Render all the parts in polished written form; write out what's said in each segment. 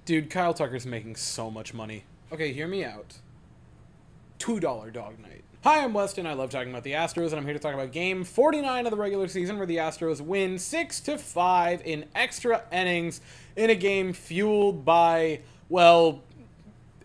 Dude, Kyle Tucker's making so much money. Okay, hear me out. $2 dog night. Hi, I'm Weston. I love talking about the Astros, and I'm here to talk about game 49 of the regular season, where the Astros win 6-5 in extra innings in a game fueled by, well,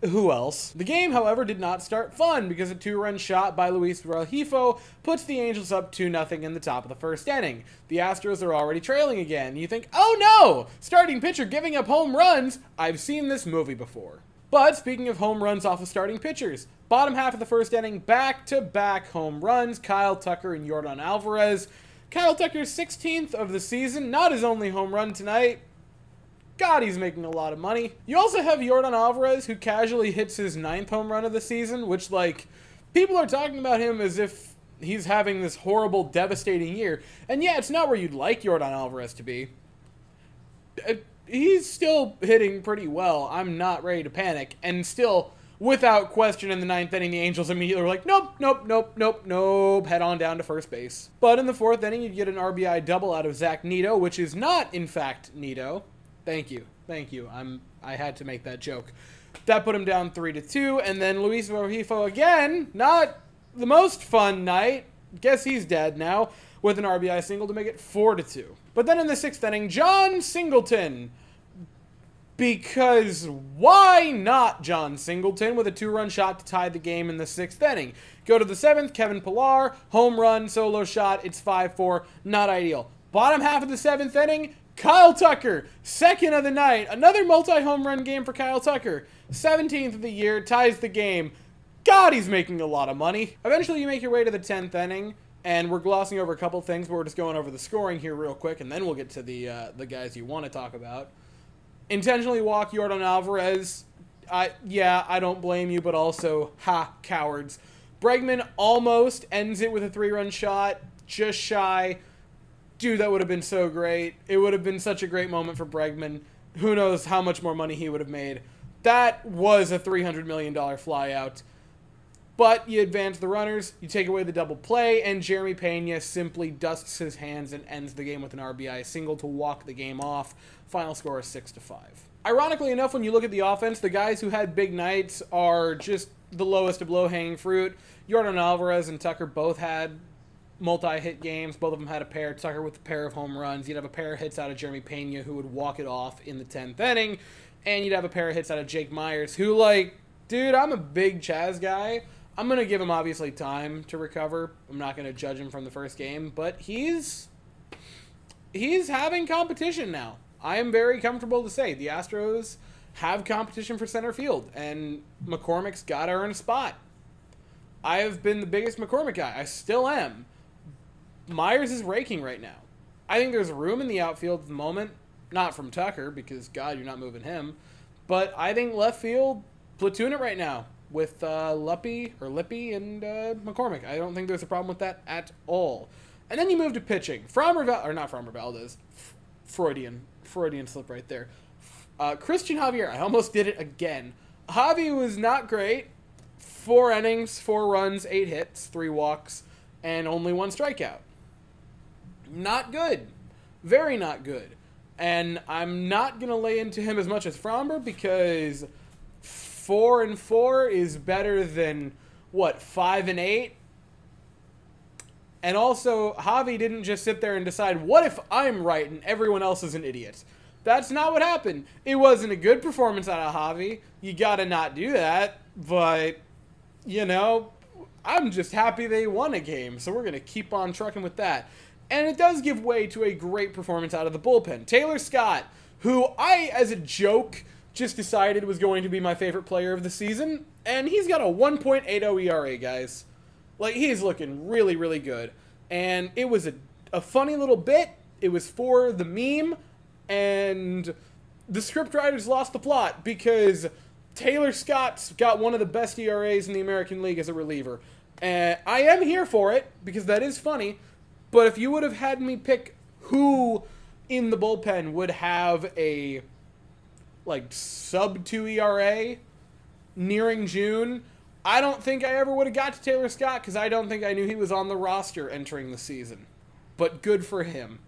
who else? The game, however, did not start fun because a two-run shot by Luis Ralhifo puts the Angels up 2-0 in the top of the first inning. The Astros are already trailing again. You think, oh no! Starting pitcher giving up home runs? I've seen this movie before. But speaking of home runs off of starting pitchers, bottom half of the first inning, back-to-back home runs, Kyle Tucker and Yordan Alvarez. Kyle Tucker's 16th of the season, not his only home run tonight. God, he's making a lot of money. You also have Yordan Alvarez, who casually hits his 9th home run of the season, which, like, people are talking about him as if he's having this horrible, devastating year. And yeah, it's not where you'd like Yordan Alvarez to be. He's still hitting pretty well. I'm not ready to panic. And still, without question, in the 9th inning, the Angels immediately were like, nope, nope, nope, nope, nope, head on down to first base. But in the 4th inning, you'd get an RBI double out of Zach Neto, which is not, in fact, Neto. Thank you. Thank you. I had to make that joke. That put him down 3-2, and then Luis Ralhifo again, not the most fun night. Guess he's dead now, with an RBI single to make it 4-2. But then in the 6th inning, John Singleton. Because why not John Singleton with a 2-run shot to tie the game in the 6th inning? Go to the 7th, Kevin Pillar, home run, solo shot, it's 5-4, not ideal. Bottom half of the 7th inning, Kyle Tucker, 2nd of the night, another multi-home run game for Kyle Tucker. 17th of the year, ties the game. God, he's making a lot of money. Eventually you make your way to the 10th inning, and we're glossing over a couple things, but we're just going over the scoring here real quick, and then we'll get to the guys you want to talk about. Intentionally walk Yordan Alvarez. Yeah, I don't blame you, but also, ha, cowards. Bregman almost ends it with a 3-run shot, just shy. Dude, that would have been so great. It would have been such a great moment for Bregman. Who knows how much more money he would have made. That was a $300 million flyout. But you advance the runners, you take away the double play, and Jeremy Pena simply dusts his hands and ends the game with an RBI single to walk the game off. Final score is 6-5. Ironically enough, when you look at the offense, the guys who had big nights are just the lowest of low-hanging fruit. Yordan Alvarez and Tucker both had multi-hit games. Both of them had a pair. Tucker with a pair of home runs. You'd have a pair of hits out of Jeremy Pena, who would walk it off in the 10th inning. And you'd have a pair of hits out of Jake Myers, who, like, dude, I'm a big Chaz guy. I'm going to give him, obviously, time to recover. I'm not going to judge him from the first game, but he's having competition now. I am very comfortable to say the Astros have competition for center field, and McCormick's got to earn a spot. I have been the biggest McCormick guy. I still am. Myers is raking right now. I think there's room in the outfield at the moment. Not from Tucker, because, God, you're not moving him. But I think left field, platoon it right now with Lippy and McCormick. I don't think there's a problem with that at all. And then you move to pitching. Freudian slip right there. Christian Javier, I almost did it again. Javi was not great. 4 innings, 4 runs, 8 hits, 3 walks, and only 1 strikeout. Not good. Very not good. And I'm not going to lay into him as much as Framber, because 4-4 is better than, what, 5-8? And also, Javi didn't just sit there and decide, what if I'm right and everyone else is an idiot? That's not what happened. It wasn't a good performance out of Javi. You gotta not do that. But, you know, I'm just happy they won a game, so we're gonna keep on trucking with that. And it does give way to a great performance out of the bullpen. Taylor Scott, who I, as a joke, just decided was going to be my favorite player of the season, and he's got a 1.80 ERA, guys. Like, he's looking really, really good. And it was a funny little bit. It was for the meme, and the scriptwriters lost the plot because Taylor Scott's got one of the best ERAs in the American League as a reliever. And I am here for it, because that is funny, but if you would have had me pick who in the bullpen would have a, like, sub-2 ERA nearing June, I don't think I ever would have got to Taylor Scott, because I don't think I knew he was on the roster entering the season. But good for him.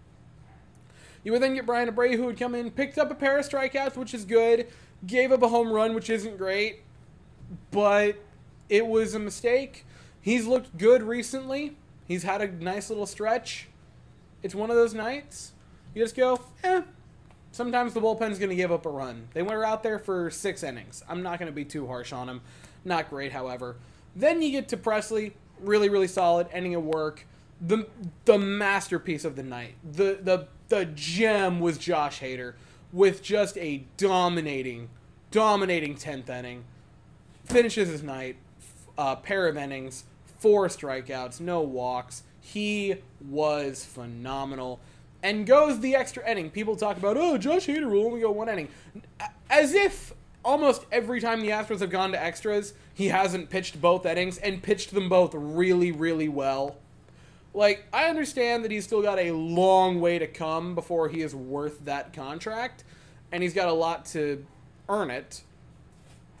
You would then get Brian Abreu, who would come in, picked up a pair of strikeouts, which is good. Gave up a home run, which isn't great, but it was a mistake. He's looked good recently. He's had a nice little stretch. It's one of those nights. You just go, sometimes the bullpen's going to give up a run. They were out there for 6 innings. I'm not going to be too harsh on him. Not great, however. Then you get to Presley. Really, really solid. Ending of work. The masterpiece of the night. The gem was Josh Hader with just a dominating 10th inning. Finishes his night. Pair of innings. 4 strikeouts. No walks. He was phenomenal. And goes the extra inning. People talk about, oh, Josh Hader will only go 1 inning. As if almost every time the Astros have gone to extras, he hasn't pitched both innings and pitched them both really, really well. Like, I understand that he's still got a long way to come before he is worth that contract, and he's got a lot to earn it.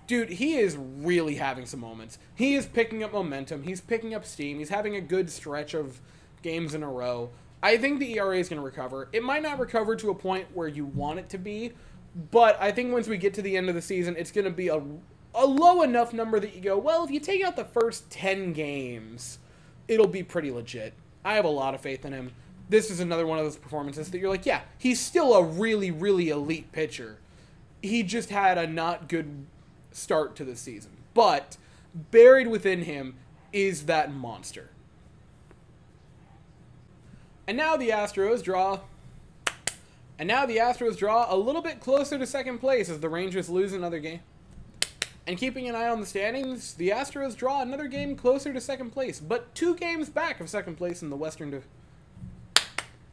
Dude, he is really having some moments. He is picking up momentum. He's picking up steam. He's having a good stretch of games in a row. I think the ERA is going to recover. It might not recover to a point where you want it to be, but I think once we get to the end of the season, it's going to be a low enough number that you go, well, if you take out the first 10 games, it'll be pretty legit. I have a lot of faith in him. This is another one of those performances that you're like, yeah, he's still a really, really elite pitcher. He just had a not good start to the season. But buried within him is that monster. And now the Astros draw a little bit closer to second place as the Rangers lose another game. And keeping an eye on the standings, the Astros draw another game closer to second place, but 2 games back of second place in the Western.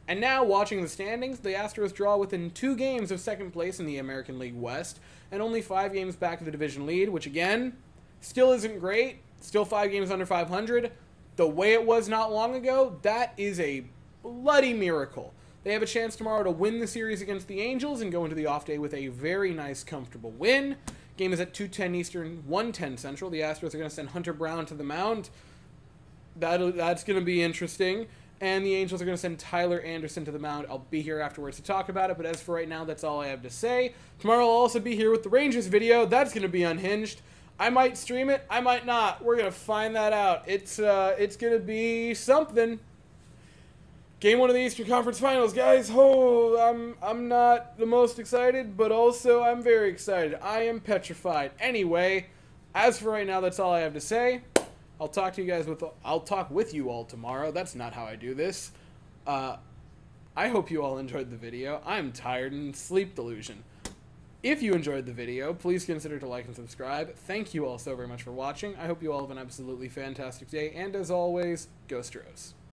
And now, watching the standings, the Astros draw within 2 games of second place in the American League West, and only 5 games back of the division lead, which again, still isn't great. Still 5 games under 500. The way it was not long ago, that is a bloody miracle. They have a chance tomorrow to win the series against the Angels and go into the off day with a very nice, comfortable win. Game is at 2:10 Eastern, 1:10 Central. The Astros are going to send Hunter Brown to the mound. That's going to be interesting. And the Angels are going to send Tyler Anderson to the mound. I'll be here afterwards to talk about it, but as for right now, that's all I have to say. Tomorrow I'll also be here with the Rangers video. That's going to be unhinged. I might stream it. I might not. We're going to find that out. It's going to be something. Game 1 of the Eastern Conference Finals, guys. Oh, I'm not the most excited, but also I'm very excited. I am petrified. Anyway, as for right now, that's all I have to say. I'll talk with you all tomorrow. That's not how I do this. I hope you all enjoyed the video. I'm tired and sleep delusion. If you enjoyed the video, please consider to like and subscribe. Thank you all so very much for watching. I hope you all have an absolutely fantastic day, and as always, go Astros.